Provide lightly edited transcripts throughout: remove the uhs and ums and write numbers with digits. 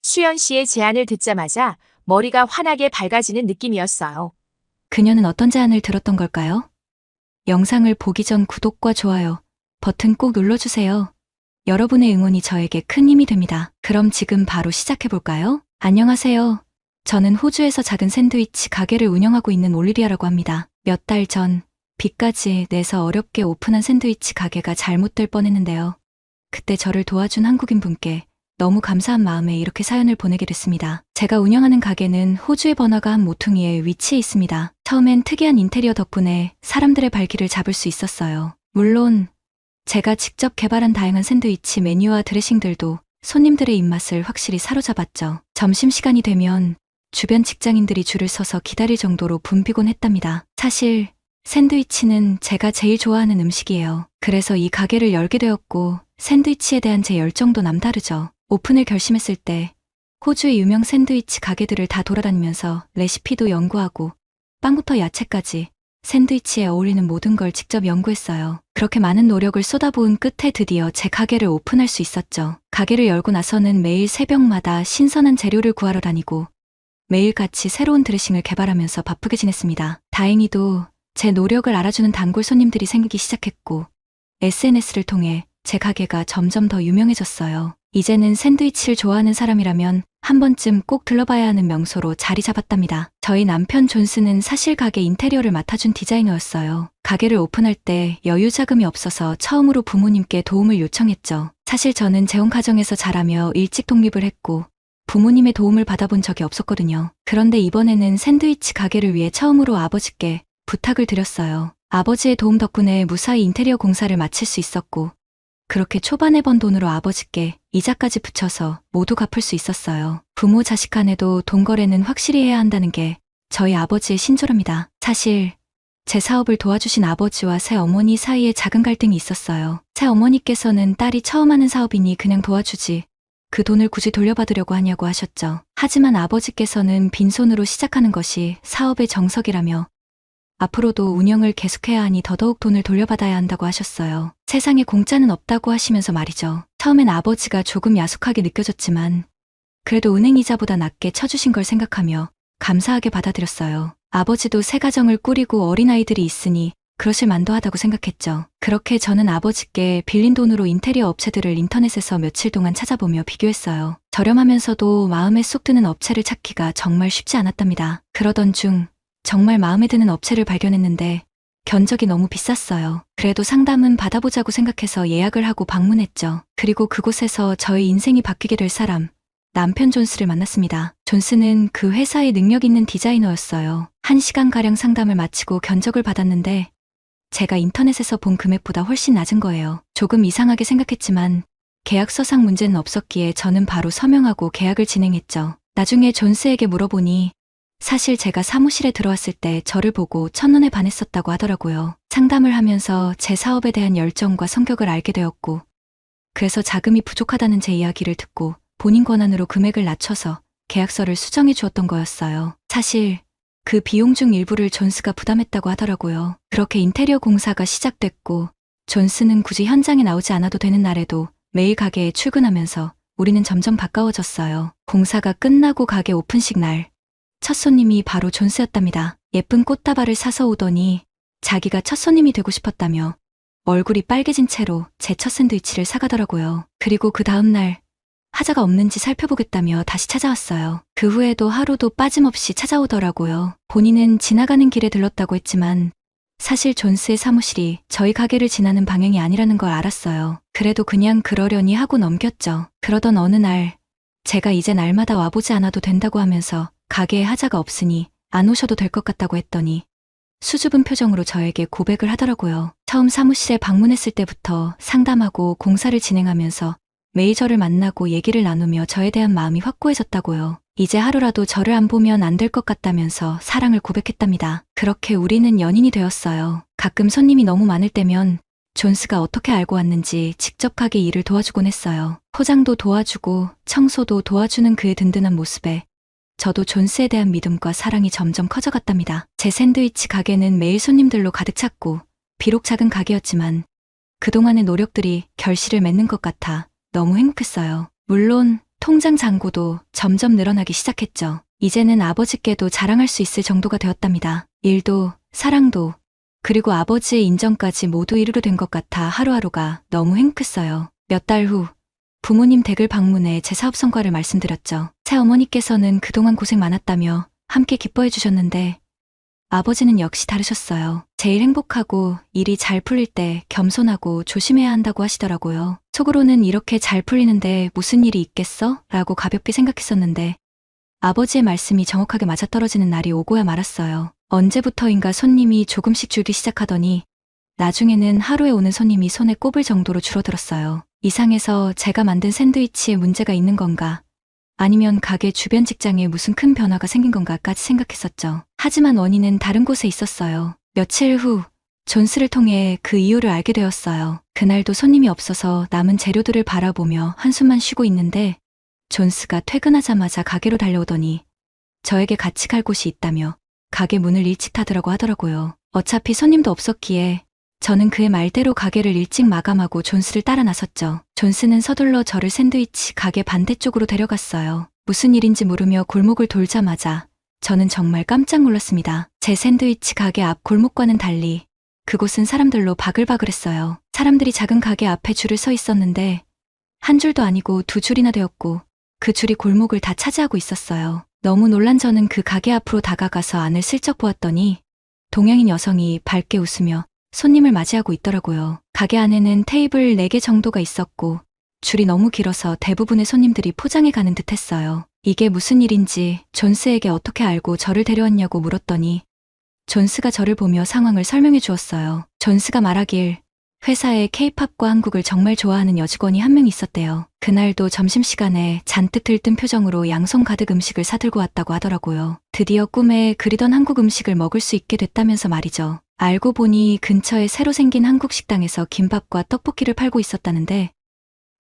수연 씨의 제안을 듣자마자 머리가 환하게 밝아지는 느낌이었어요. 그녀는 어떤 제안을 들었던 걸까요? 영상을 보기 전 구독과 좋아요 버튼 꼭 눌러주세요. 여러분의 응원이 저에게 큰 힘이 됩니다. 그럼 지금 바로 시작해볼까요? 안녕하세요. 저는 호주에서 작은 샌드위치 가게를 운영하고 있는 올리비아라고 합니다. 몇 달 전 빚까지 내서 어렵게 오픈한 샌드위치 가게가 잘못될 뻔했는데요. 그때 저를 도와준 한국인 분께 너무 감사한 마음에 이렇게 사연을 보내게 됐습니다. 제가 운영하는 가게는 호주의 번화가 한 모퉁이에 위치해 있습니다. 처음엔 특이한 인테리어 덕분에 사람들의 발길을 잡을 수 있었어요. 물론 제가 직접 개발한 다양한 샌드위치 메뉴와 드레싱들도 손님들의 입맛을 확실히 사로잡았죠. 점심시간이 되면 주변 직장인들이 줄을 서서 기다릴 정도로 붐비곤 했답니다. 사실 샌드위치는 제가 제일 좋아하는 음식이에요. 그래서 이 가게를 열게 되었고 샌드위치에 대한 제 열정도 남다르죠. 오픈을 결심했을 때 호주의 유명 샌드위치 가게들을 다 돌아다니면서 레시피도 연구하고 빵부터 야채까지 샌드위치에 어울리는 모든 걸 직접 연구했어요. 그렇게 많은 노력을 쏟아부은 끝에 드디어 제 가게를 오픈할 수 있었죠. 가게를 열고 나서는 매일 새벽마다 신선한 재료를 구하러 다니고 매일같이 새로운 드레싱을 개발하면서 바쁘게 지냈습니다. 다행히도 제 노력을 알아주는 단골 손님들이 생기기 시작했고 SNS를 통해 제 가게가 점점 더 유명해졌어요. 이제는 샌드위치를 좋아하는 사람이라면 한 번쯤 꼭 들러봐야 하는 명소로 자리 잡았답니다. 저희 남편 존스는 사실 가게 인테리어를 맡아준 디자이너였어요. 가게를 오픈할 때 여유 자금이 없어서 처음으로 부모님께 도움을 요청했죠. 사실 저는 재혼 가정에서 자라며 일찍 독립을 했고 부모님의 도움을 받아본 적이 없었거든요. 그런데 이번에는 샌드위치 가게를 위해 처음으로 아버지께 부탁을 드렸어요. 아버지의 도움 덕분에 무사히 인테리어 공사를 마칠 수 있었고 그렇게 초반에 번 돈으로 아버지께 이자까지 붙여서 모두 갚을 수 있었어요. 부모 자식 간에도 돈 거래는 확실히 해야 한다는 게 저희 아버지의 신조랍니다. 사실 제 사업을 도와주신 아버지와 새어머니 사이에 작은 갈등이 있었어요. 새어머니께서는 딸이 처음 하는 사업이니 그냥 도와주지 그 돈을 굳이 돌려받으려고 하냐고 하셨죠. 하지만 아버지께서는 빈손으로 시작하는 것이 사업의 정석이라며 앞으로도 운영을 계속해야 하니 더더욱 돈을 돌려받아야 한다고 하셨어요. 세상에 공짜는 없다고 하시면서 말이죠. 처음엔 아버지가 조금 야속하게 느껴졌지만 그래도 은행 이자보다 낮게 쳐주신 걸 생각하며 감사하게 받아들였어요. 아버지도 새 가정을 꾸리고 어린아이들이 있으니 그러실 만도 하다고 생각했죠. 그렇게 저는 아버지께 빌린 돈으로 인테리어 업체들을 인터넷에서 며칠 동안 찾아보며 비교했어요. 저렴하면서도 마음에 쏙 드는 업체를 찾기가 정말 쉽지 않았답니다. 그러던 중 정말 마음에 드는 업체를 발견했는데 견적이 너무 비쌌어요. 그래도 상담은 받아보자고 생각해서 예약을 하고 방문했죠. 그리고 그곳에서 저의 인생이 바뀌게 될 사람, 남편 존스를 만났습니다. 존스는 그 회사의 능력 있는 디자이너였어요. 1시간가량 상담을 마치고 견적을 받았는데 제가 인터넷에서 본 금액보다 훨씬 낮은 거예요. 조금 이상하게 생각했지만 계약서상 문제는 없었기에 저는 바로 서명하고 계약을 진행했죠. 나중에 존스에게 물어보니 사실 제가 사무실에 들어왔을 때 저를 보고 첫눈에 반했었다고 하더라고요. 상담을 하면서 제 사업에 대한 열정과 성격을 알게 되었고 그래서 자금이 부족하다는 제 이야기를 듣고 본인 권한으로 금액을 낮춰서 계약서를 수정해 주었던 거였어요. 사실 그 비용 중 일부를 존스가 부담했다고 하더라고요. 그렇게 인테리어 공사가 시작됐고 존스는 굳이 현장에 나오지 않아도 되는 날에도 매일 가게에 출근하면서 우리는 점점 가까워졌어요. 공사가 끝나고 가게 오픈식 날 첫 손님이 바로 존스였답니다. 예쁜 꽃다발을 사서 오더니 자기가 첫 손님이 되고 싶었다며 얼굴이 빨개진 채로 제 첫 샌드위치를 사가더라고요. 그리고 그 다음날 하자가 없는지 살펴보겠다며 다시 찾아왔어요. 그 후에도 하루도 빠짐없이 찾아오더라고요. 본인은 지나가는 길에 들렀다고 했지만 사실 존스의 사무실이 저희 가게를 지나는 방향이 아니라는 걸 알았어요. 그래도 그냥 그러려니 하고 넘겼죠. 그러던 어느 날 제가 이제 날마다 와보지 않아도 된다고 하면서 가게에 하자가 없으니 안 오셔도 될 것 같다고 했더니 수줍은 표정으로 저에게 고백을 하더라고요. 처음 사무실에 방문했을 때부터 상담하고 공사를 진행하면서 매일 저를 만나고 얘기를 나누며 저에 대한 마음이 확고해졌다고요. 이제 하루라도 저를 안 보면 안 될 것 같다면서 사랑을 고백했답니다. 그렇게 우리는 연인이 되었어요. 가끔 손님이 너무 많을 때면 존스가 어떻게 알고 왔는지 직접 가게 일을 도와주곤 했어요. 포장도 도와주고 청소도 도와주는 그의 든든한 모습에 저도 존스에 대한 믿음과 사랑이 점점 커져갔답니다. 제 샌드위치 가게는 매일 손님들로 가득 찼고 비록 작은 가게였지만 그동안의 노력들이 결실을 맺는 것 같아 너무 행복했어요. 물론 통장 잔고도 점점 늘어나기 시작했죠. 이제는 아버지께도 자랑할 수 있을 정도가 되었답니다. 일도, 사랑도, 그리고 아버지의 인정까지 모두 이루려 된 것 같아 하루하루가 너무 행복했어요. 몇 달 후, 부모님 댁을 방문해 제 사업 성과를 말씀드렸죠. 새어머니께서는 그동안 고생 많았다며 함께 기뻐해 주셨는데, 아버지는 역시 다르셨어요. 제일 행복하고 일이 잘 풀릴 때 겸손하고 조심해야 한다고 하시더라고요. 속으로는 이렇게 잘 풀리는데 무슨 일이 있겠어? 라고 가볍게 생각했었는데 아버지의 말씀이 정확하게 맞아떨어지는 날이 오고야 말았어요. 언제부터인가 손님이 조금씩 줄기 시작하더니 나중에는 하루에 오는 손님이 손에 꼽을 정도로 줄어들었어요. 이상해서 제가 만든 샌드위치에 문제가 있는 건가? 아니면 가게 주변 직장에 무슨 큰 변화가 생긴 건가까지 생각했었죠. 하지만 원인은 다른 곳에 있었어요. 며칠 후 존스를 통해 그 이유를 알게 되었어요. 그날도 손님이 없어서 남은 재료들을 바라보며 한숨만 쉬고 있는데 존스가 퇴근하자마자 가게로 달려오더니 저에게 같이 갈 곳이 있다며 가게 문을 일찍 닫으라고 하더라고요. 어차피 손님도 없었기에 저는 그의 말대로 가게를 일찍 마감하고 존스를 따라 나섰죠. 존스는 서둘러 저를 샌드위치 가게 반대쪽으로 데려갔어요. 무슨 일인지 물으며 골목을 돌자마자 저는 정말 깜짝 놀랐습니다. 제 샌드위치 가게 앞 골목과는 달리 그곳은 사람들로 바글바글했어요. 사람들이 작은 가게 앞에 줄을 서 있었는데 한 줄도 아니고 두 줄이나 되었고 그 줄이 골목을 다 차지하고 있었어요. 너무 놀란 저는 그 가게 앞으로 다가가서 안을 슬쩍 보았더니 동양인 여성이 밝게 웃으며 손님을 맞이하고 있더라고요. 가게 안에는 테이블 4개 정도가 있었고 줄이 너무 길어서 대부분의 손님들이 포장해 가는 듯 했어요. 이게 무슨 일인지 존스에게 어떻게 알고 저를 데려왔냐고 물었더니 존스가 저를 보며 상황을 설명해 주었어요. 존스가 말하길 회사에 케이팝과 한국을 정말 좋아하는 여직원이 한 명 있었대요. 그날도 점심시간에 잔뜩 들뜬 표정으로 양손 가득 음식을 사들고 왔다고 하더라고요. 드디어 꿈에 그리던 한국 음식을 먹을 수 있게 됐다면서 말이죠. 알고 보니 근처에 새로 생긴 한국 식당에서 김밥과 떡볶이를 팔고 있었다는데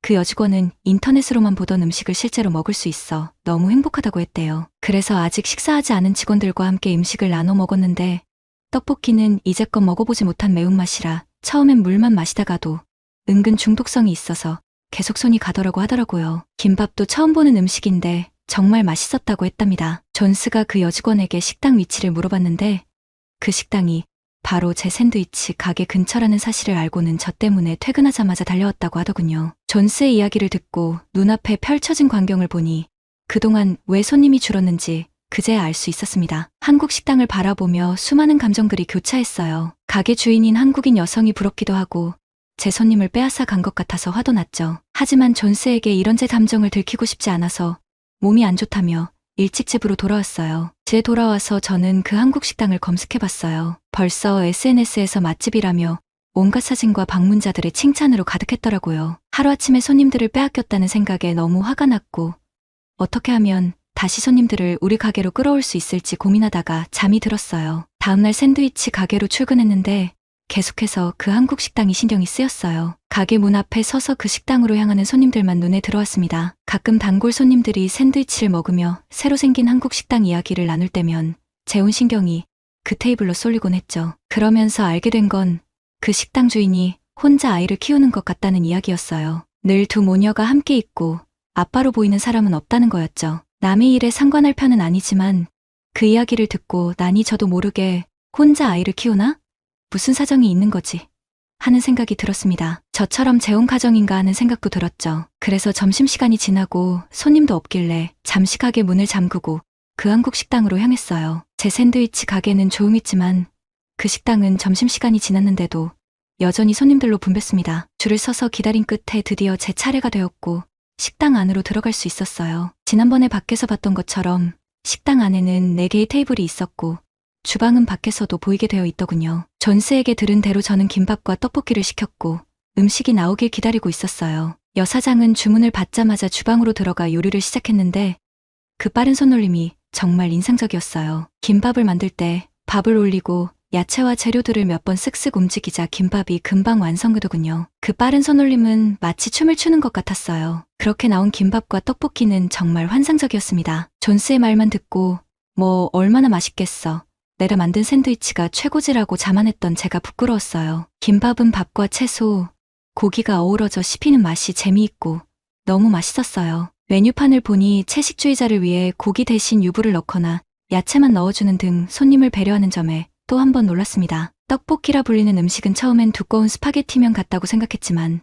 그 여직원은 인터넷으로만 보던 음식을 실제로 먹을 수 있어 너무 행복하다고 했대요. 그래서 아직 식사하지 않은 직원들과 함께 음식을 나눠 먹었는데 떡볶이는 이제껏 먹어보지 못한 매운맛이라 처음엔 물만 마시다가도 은근 중독성이 있어서 계속 손이 가더라고 하더라고요. 김밥도 처음 보는 음식인데 정말 맛있었다고 했답니다. 존스가 그 여직원에게 식당 위치를 물어봤는데 그 식당이 바로 제 샌드위치 가게 근처라는 사실을 알고는 저 때문에 퇴근하자마자 달려왔다고 하더군요. 존스의 이야기를 듣고 눈앞에 펼쳐진 광경을 보니 그동안 왜 손님이 줄었는지 그제야 알 수 있었습니다. 한국 식당을 바라보며 수많은 감정들이 교차했어요. 가게 주인인 한국인 여성이 부럽기도 하고 제 손님을 빼앗아 간 것 같아서 화도 났죠. 하지만 존스에게 이런 제 감정을 들키고 싶지 않아서 몸이 안 좋다며 일찍 집으로 돌아왔어요. 집에 돌아와서 저는 그 한국 식당을 검색해봤어요. 벌써 SNS에서 맛집이라며 온갖 사진과 방문자들의 칭찬으로 가득했더라고요. 하루아침에 손님들을 빼앗겼다는 생각에 너무 화가 났고 어떻게 하면 다시 손님들을 우리 가게로 끌어올 수 있을지 고민하다가 잠이 들었어요. 다음날 샌드위치 가게로 출근했는데 계속해서 그 한국 식당이 신경이 쓰였어요. 가게 문 앞에 서서 그 식당으로 향하는 손님들만 눈에 들어왔습니다. 가끔 단골 손님들이 샌드위치를 먹으며 새로 생긴 한국 식당 이야기를 나눌 때면 제 온 신경이 그 테이블로 쏠리곤 했죠. 그러면서 알게 된 건 그 식당 주인이 혼자 아이를 키우는 것 같다는 이야기였어요. 늘 두 모녀가 함께 있고 아빠로 보이는 사람은 없다는 거였죠. 남의 일에 상관할 편은 아니지만 그 이야기를 듣고 나니 저도 모르게 혼자 아이를 키우나? 무슨 사정이 있는 거지? 하는 생각이 들었습니다. 저처럼 재혼 가정인가 하는 생각도 들었죠. 그래서 점심시간이 지나고 손님도 없길래 잠시 가게 문을 잠그고 그 한국 식당으로 향했어요. 제 샌드위치 가게는 조용했지만 그 식당은 점심시간이 지났는데도 여전히 손님들로 붐볐습니다. 줄을 서서 기다린 끝에 드디어 제 차례가 되었고 식당 안으로 들어갈 수 있었어요. 지난번에 밖에서 봤던 것처럼 식당 안에는 4개의 테이블이 있었고 주방은 밖에서도 보이게 되어 있더군요. 존스에게 들은 대로 저는 김밥과 떡볶이를 시켰고 음식이 나오길 기다리고 있었어요. 여사장은 주문을 받자마자 주방으로 들어가 요리를 시작했는데 그 빠른 손놀림이 정말 인상적이었어요. 김밥을 만들 때 밥을 올리고 야채와 재료들을 몇 번 쓱쓱 움직이자 김밥이 금방 완성되더군요. 그 빠른 손놀림은 마치 춤을 추는 것 같았어요. 그렇게 나온 김밥과 떡볶이는 정말 환상적이었습니다. 존스의 말만 듣고 뭐 얼마나 맛있겠어. 내가 만든 샌드위치가 최고지라고 자만했던 제가 부끄러웠어요. 김밥은 밥과 채소, 고기가 어우러져 씹히는 맛이 재미있고 너무 맛있었어요. 메뉴판을 보니 채식주의자를 위해 고기 대신 유부를 넣거나 야채만 넣어주는 등 손님을 배려하는 점에 또 한 번 놀랐습니다. 떡볶이라 불리는 음식은 처음엔 두꺼운 스파게티면 같다고 생각했지만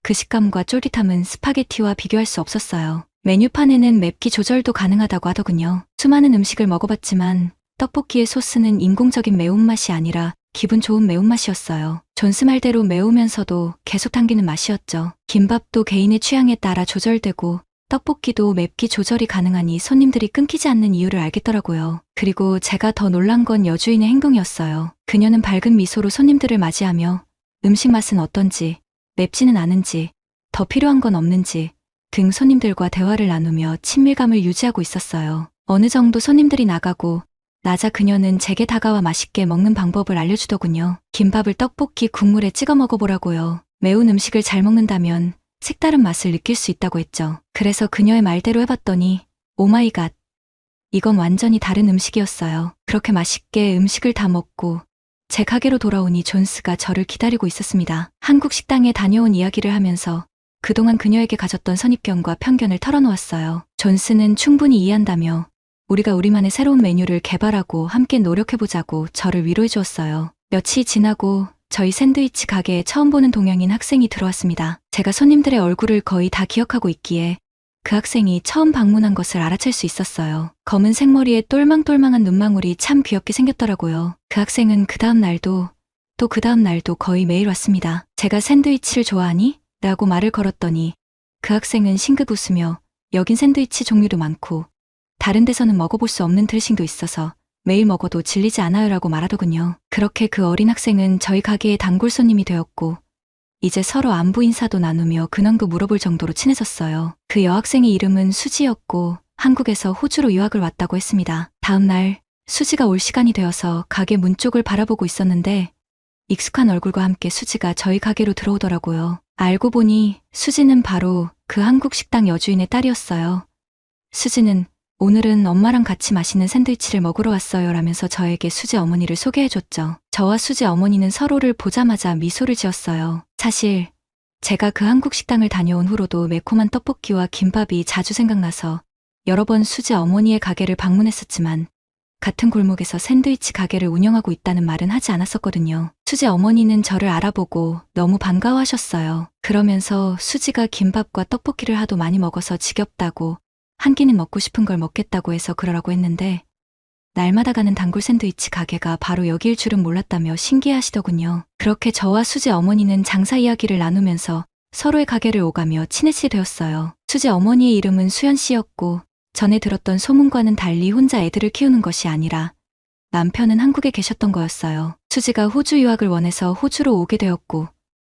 그 식감과 쫄깃함은 스파게티와 비교할 수 없었어요. 메뉴판에는 맵기 조절도 가능하다고 하더군요. 수많은 음식을 먹어봤지만 떡볶이의 소스는 인공적인 매운맛이 아니라 기분 좋은 매운맛이었어요. 존스 말대로 매우면서도 계속 당기는 맛이었죠. 김밥도 개인의 취향에 따라 조절되고 떡볶이도 맵기 조절이 가능하니 손님들이 끊기지 않는 이유를 알겠더라고요. 그리고 제가 더 놀란 건 여주인의 행동이었어요. 그녀는 밝은 미소로 손님들을 맞이하며 음식 맛은 어떤지, 맵지는 않은지, 더 필요한 건 없는지 등 손님들과 대화를 나누며 친밀감을 유지하고 있었어요. 어느 정도 손님들이 나가고 나자 그녀는 제게 다가와 맛있게 먹는 방법을 알려주더군요. 김밥을 떡볶이 국물에 찍어 먹어보라고요. 매운 음식을 잘 먹는다면 색다른 맛을 느낄 수 있다고 했죠. 그래서 그녀의 말대로 해봤더니 오마이갓, 이건 완전히 다른 음식이었어요. 그렇게 맛있게 음식을 다 먹고 제 가게로 돌아오니 존스가 저를 기다리고 있었습니다. 한국 식당에 다녀온 이야기를 하면서 그동안 그녀에게 가졌던 선입견과 편견을 털어놓았어요. 존스는 충분히 이해한다며 우리가 우리만의 새로운 메뉴를 개발하고 함께 노력해보자고 저를 위로해 주었어요. 며칠 지나고 저희 샌드위치 가게에 처음 보는 동양인 학생이 들어왔습니다. 제가 손님들의 얼굴을 거의 다 기억하고 있기에 그 학생이 처음 방문한 것을 알아챌 수 있었어요. 검은 생머리에 똘망똘망한 눈망울이 참 귀엽게 생겼더라고요. 그 학생은 그 다음 날도 또 그 다음 날도 거의 매일 왔습니다. 제가 샌드위치를 좋아하니? 라고 말을 걸었더니 그 학생은 싱긋 웃으며 여긴 샌드위치 종류도 많고 다른 데서는 먹어볼 수 없는 드레싱도 있어서 매일 먹어도 질리지 않아요 라고 말하더군요. 그렇게 그 어린 학생은 저희 가게의 단골 손님이 되었고 이제 서로 안부 인사도 나누며 근황도 물어볼 정도로 친해졌어요. 그 여학생의 이름은 수지였고 한국에서 호주로 유학을 왔다고 했습니다. 다음 날 수지가 올 시간이 되어서 가게 문 쪽을 바라보고 있었는데 익숙한 얼굴과 함께 수지가 저희 가게로 들어오더라고요. 알고 보니 수지는 바로 그 한국 식당 여주인의 딸이었어요. 수지는 오늘은 엄마랑 같이 맛있는 샌드위치를 먹으러 왔어요 라면서 저에게 수지 어머니를 소개해줬죠. 저와 수지 어머니는 서로를 보자마자 미소를 지었어요. 사실 제가 그 한국 식당을 다녀온 후로도 매콤한 떡볶이와 김밥이 자주 생각나서 여러 번 수지 어머니의 가게를 방문했었지만 같은 골목에서 샌드위치 가게를 운영하고 있다는 말은 하지 않았었거든요. 수지 어머니는 저를 알아보고 너무 반가워하셨어요. 그러면서 수지가 김밥과 떡볶이를 하도 많이 먹어서 지겹다고 한 끼는 먹고 싶은 걸 먹겠다고 해서 그러라고 했는데 날마다 가는 단골 샌드위치 가게가 바로 여기일 줄은 몰랐다며 신기해하시더군요. 그렇게 저와 수지 어머니는 장사 이야기를 나누면서 서로의 가게를 오가며 친해지게 되었어요. 수지 어머니의 이름은 수연 씨였고 전에 들었던 소문과는 달리 혼자 애들을 키우는 것이 아니라 남편은 한국에 계셨던 거였어요. 수지가 호주 유학을 원해서 호주로 오게 되었고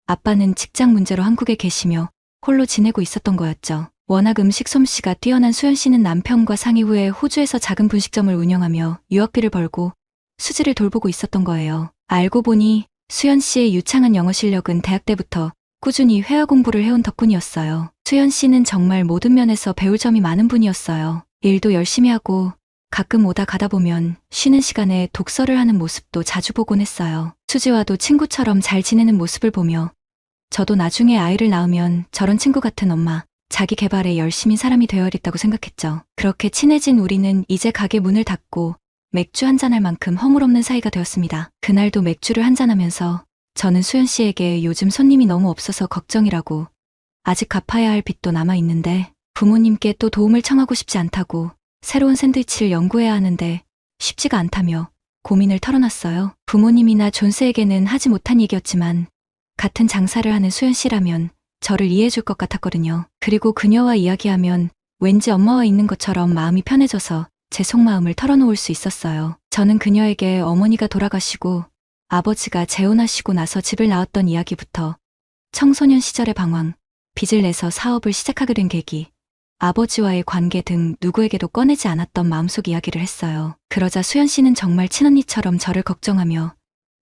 아빠는 직장 문제로 한국에 계시며 홀로 지내고 있었던 거였죠. 워낙 음식 솜씨가 뛰어난 수연 씨는 남편과 상의 후에 호주에서 작은 분식점을 운영하며 유학비를 벌고 수지를 돌보고 있었던 거예요. 알고 보니 수연 씨의 유창한 영어 실력은 대학 때부터 꾸준히 회화 공부를 해온 덕분이었어요. 수연 씨는 정말 모든 면에서 배울 점이 많은 분이었어요. 일도 열심히 하고 가끔 오다 가다 보면 쉬는 시간에 독서를 하는 모습도 자주 보곤 했어요. 수지와도 친구처럼 잘 지내는 모습을 보며 저도 나중에 아이를 낳으면 저런 친구 같은 엄마, 자기 개발에 열심히 사람이 되어야겠다고 생각했죠. 그렇게 친해진 우리는 이제 가게 문을 닫고 맥주 한잔할 만큼 허물없는 사이가 되었습니다. 그날도 맥주를 한잔하면서 저는 수연 씨에게 요즘 손님이 너무 없어서 걱정이라고 아직 갚아야 할 빚도 남아있는데 부모님께 또 도움을 청하고 싶지 않다고 새로운 샌드위치를 연구해야 하는데 쉽지가 않다며 고민을 털어놨어요. 부모님이나 존스에게는 하지 못한 얘기였지만 같은 장사를 하는 수연 씨라면 저를 이해해줄 것 같았거든요. 그리고 그녀와 이야기하면 왠지 엄마와 있는 것처럼 마음이 편해져서 제 속마음을 털어놓을 수 있었어요. 저는 그녀에게 어머니가 돌아가시고 아버지가 재혼하시고 나서 집을 나왔던 이야기부터 청소년 시절의 방황, 빚을 내서 사업을 시작하게 된 계기, 아버지와의 관계 등 누구에게도 꺼내지 않았던 마음속 이야기를 했어요. 그러자 수연 씨는 정말 친언니처럼 저를 걱정하며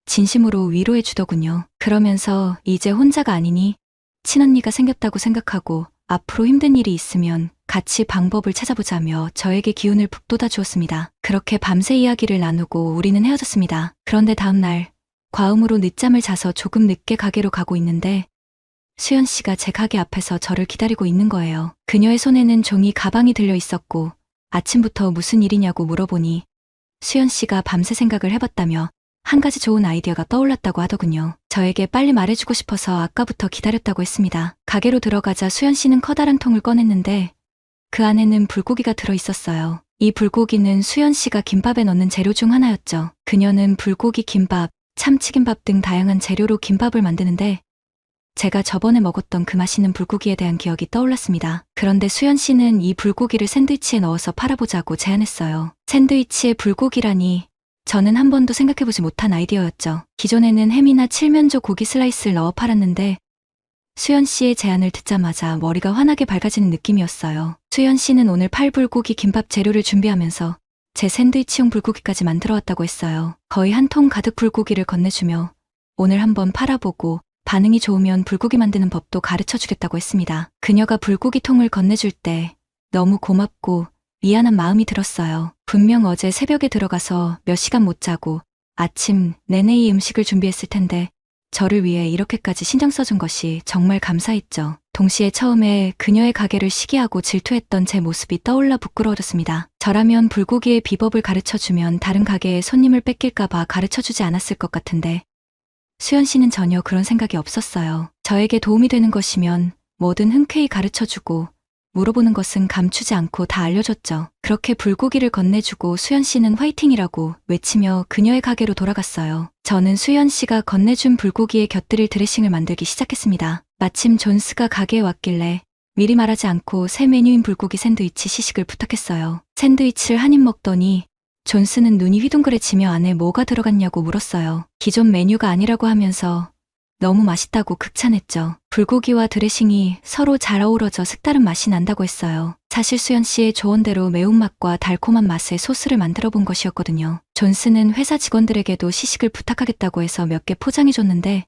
진심으로 위로해 주더군요. 그러면서 이제 혼자가 아니니 친언니가 생겼다고 생각하고 앞으로 힘든 일이 있으면 같이 방법을 찾아보자며 저에게 기운을 북돋아 주었습니다. 그렇게 밤새 이야기를 나누고 우리는 헤어졌습니다. 그런데 다음 날 과음으로 늦잠을 자서 조금 늦게 가게로 가고 있는데 수연 씨가 제 가게 앞에서 저를 기다리고 있는 거예요. 그녀의 손에는 종이 가방이 들려 있었고 아침부터 무슨 일이냐고 물어보니 수연 씨가 밤새 생각을 해봤다며 한 가지 좋은 아이디어가 떠올랐다고 하더군요. 저에게 빨리 말해주고 싶어서 아까부터 기다렸다고 했습니다. 가게로 들어가자 수연 씨는 커다란 통을 꺼냈는데 그 안에는 불고기가 들어 있었어요. 이 불고기는 수연 씨가 김밥에 넣는 재료 중 하나였죠. 그녀는 불고기 김밥, 참치김밥 등 다양한 재료로 김밥을 만드는데 제가 저번에 먹었던 그 맛있는 불고기에 대한 기억이 떠올랐습니다. 그런데 수연 씨는 이 불고기를 샌드위치에 넣어서 팔아보자고 제안했어요. 샌드위치에 불고기라니 저는 한 번도 생각해보지 못한 아이디어였죠. 기존에는 햄이나 칠면조 고기 슬라이스를 넣어 팔았는데 수연 씨의 제안을 듣자마자 머리가 환하게 밝아지는 느낌이었어요. 수연 씨는 오늘 팔 불고기 김밥 재료를 준비하면서 제 샌드위치용 불고기까지 만들어 왔다고 했어요. 거의 한 통 가득 불고기를 건네주며 오늘 한번 팔아보고 반응이 좋으면 불고기 만드는 법도 가르쳐 주겠다고 했습니다. 그녀가 불고기 통을 건네줄 때 너무 고맙고 미안한 마음이 들었어요. 분명 어제 새벽에 들어가서 몇 시간 못 자고 아침 내내 이 음식을 준비했을 텐데 저를 위해 이렇게까지 신경 써준 것이 정말 감사했죠. 동시에 처음에 그녀의 가게를 시기하고 질투했던 제 모습이 떠올라 부끄러워졌습니다. 저라면 불고기의 비법을 가르쳐주면 다른 가게에 손님을 뺏길까봐 가르쳐주지 않았을 것 같은데 수연 씨는 전혀 그런 생각이 없었어요. 저에게 도움이 되는 것이면 뭐든 흔쾌히 가르쳐주고 물어보는 것은 감추지 않고 다 알려줬죠. 그렇게 불고기를 건네주고 수연 씨는 화이팅이라고 외치며 그녀의 가게로 돌아갔어요. 저는 수연 씨가 건네준 불고기에 곁들일 드레싱을 만들기 시작했습니다. 마침 존스가 가게에 왔길래 미리 말하지 않고 새 메뉴인 불고기 샌드위치 시식을 부탁했어요. 샌드위치를 한 입 먹더니 존스는 눈이 휘둥그레지며 안에 뭐가 들어갔냐고 물었어요. 기존 메뉴가 아니라고 하면서 너무 맛있다고 극찬했죠. 불고기와 드레싱이 서로 잘 어우러져 색다른 맛이 난다고 했어요. 사실 수연 씨의 조언대로 매운맛과 달콤한 맛의 소스를 만들어 본 것이었거든요. 존스는 회사 직원들에게도 시식을 부탁하겠다고 해서 몇 개 포장해줬는데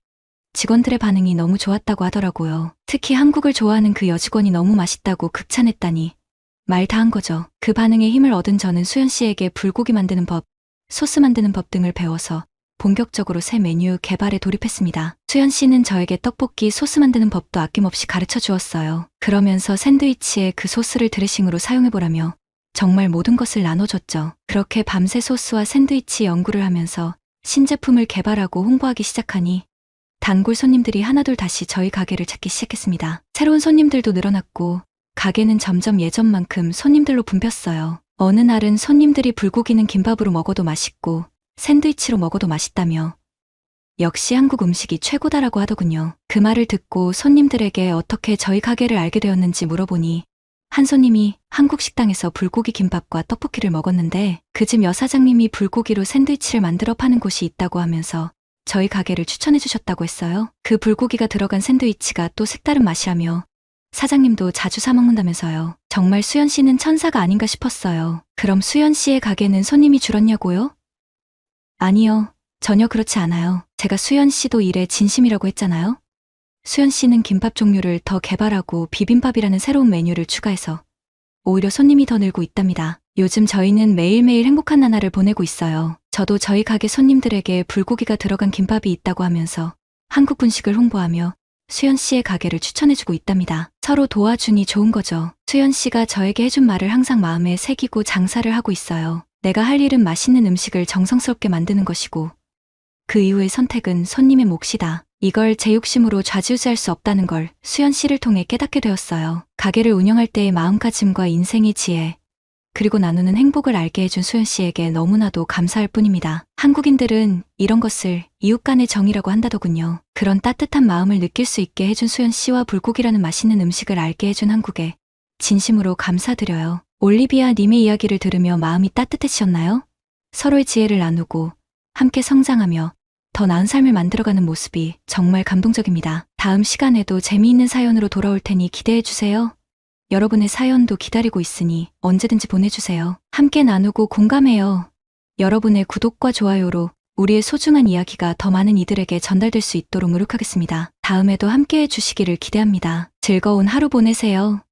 직원들의 반응이 너무 좋았다고 하더라고요. 특히 한국을 좋아하는 그 여직원이 너무 맛있다고 극찬했다니 말 다 한 거죠. 그 반응에 힘을 얻은 저는 수연 씨에게 불고기 만드는 법, 소스 만드는 법 등을 배워서 본격적으로 새 메뉴 개발에 돌입했습니다. 수연 씨는 저에게 떡볶이 소스 만드는 법도 아낌없이 가르쳐 주었어요. 그러면서 샌드위치에 그 소스를 드레싱으로 사용해보라며 정말 모든 것을 나눠줬죠. 그렇게 밤새 소스와 샌드위치 연구를 하면서 신제품을 개발하고 홍보하기 시작하니 단골 손님들이 하나둘 다시 저희 가게를 찾기 시작했습니다. 새로운 손님들도 늘어났고 가게는 점점 예전만큼 손님들로 붐볐어요. 어느 날은 손님들이 불고기는 김밥으로 먹어도 맛있고 샌드위치로 먹어도 맛있다며 역시 한국 음식이 최고다라고 하더군요. 그 말을 듣고 손님들에게 어떻게 저희 가게를 알게 되었는지 물어보니 한 손님이 한국 식당에서 불고기 김밥과 떡볶이를 먹었는데 그 집 여사장님이 불고기로 샌드위치를 만들어 파는 곳이 있다고 하면서 저희 가게를 추천해 주셨다고 했어요. 그 불고기가 들어간 샌드위치가 또 색다른 맛이라며 사장님도 자주 사 먹는다면서요. 정말 수연 씨는 천사가 아닌가 싶었어요. 그럼 수연 씨의 가게는 손님이 줄었냐고요? 아니요. 전혀 그렇지 않아요. 제가 수연 씨도 일에 진심이라고 했잖아요. 수연 씨는 김밥 종류를 더 개발하고 비빔밥이라는 새로운 메뉴를 추가해서 오히려 손님이 더 늘고 있답니다. 요즘 저희는 매일매일 행복한 나날을 보내고 있어요. 저도 저희 가게 손님들에게 불고기가 들어간 김밥이 있다고 하면서 한국 분식을 홍보하며 수연 씨의 가게를 추천해주고 있답니다. 서로 도와주니 좋은 거죠. 수연 씨가 저에게 해준 말을 항상 마음에 새기고 장사를 하고 있어요. 내가 할 일은 맛있는 음식을 정성스럽게 만드는 것이고 그 이후의 선택은 손님의 몫이다. 이걸 제 욕심으로 좌지우지할 수 없다는 걸 수연 씨를 통해 깨닫게 되었어요. 가게를 운영할 때의 마음가짐과 인생의 지혜, 그리고 나누는 행복을 알게 해준 수연 씨에게 너무나도 감사할 뿐입니다. 한국인들은 이런 것을 이웃 간의 정이라고 한다더군요. 그런 따뜻한 마음을 느낄 수 있게 해준 수연 씨와 불고기라는 맛있는 음식을 알게 해준 한국에 진심으로 감사드려요. 올리비아 님의 이야기를 들으며 마음이 따뜻해지셨나요? 서로의 지혜를 나누고 함께 성장하며 더 나은 삶을 만들어가는 모습이 정말 감동적입니다. 다음 시간에도 재미있는 사연으로 돌아올 테니 기대해주세요. 여러분의 사연도 기다리고 있으니 언제든지 보내주세요. 함께 나누고 공감해요. 여러분의 구독과 좋아요로 우리의 소중한 이야기가 더 많은 이들에게 전달될 수 있도록 노력하겠습니다. 다음에도 함께 해주시기를 기대합니다. 즐거운 하루 보내세요.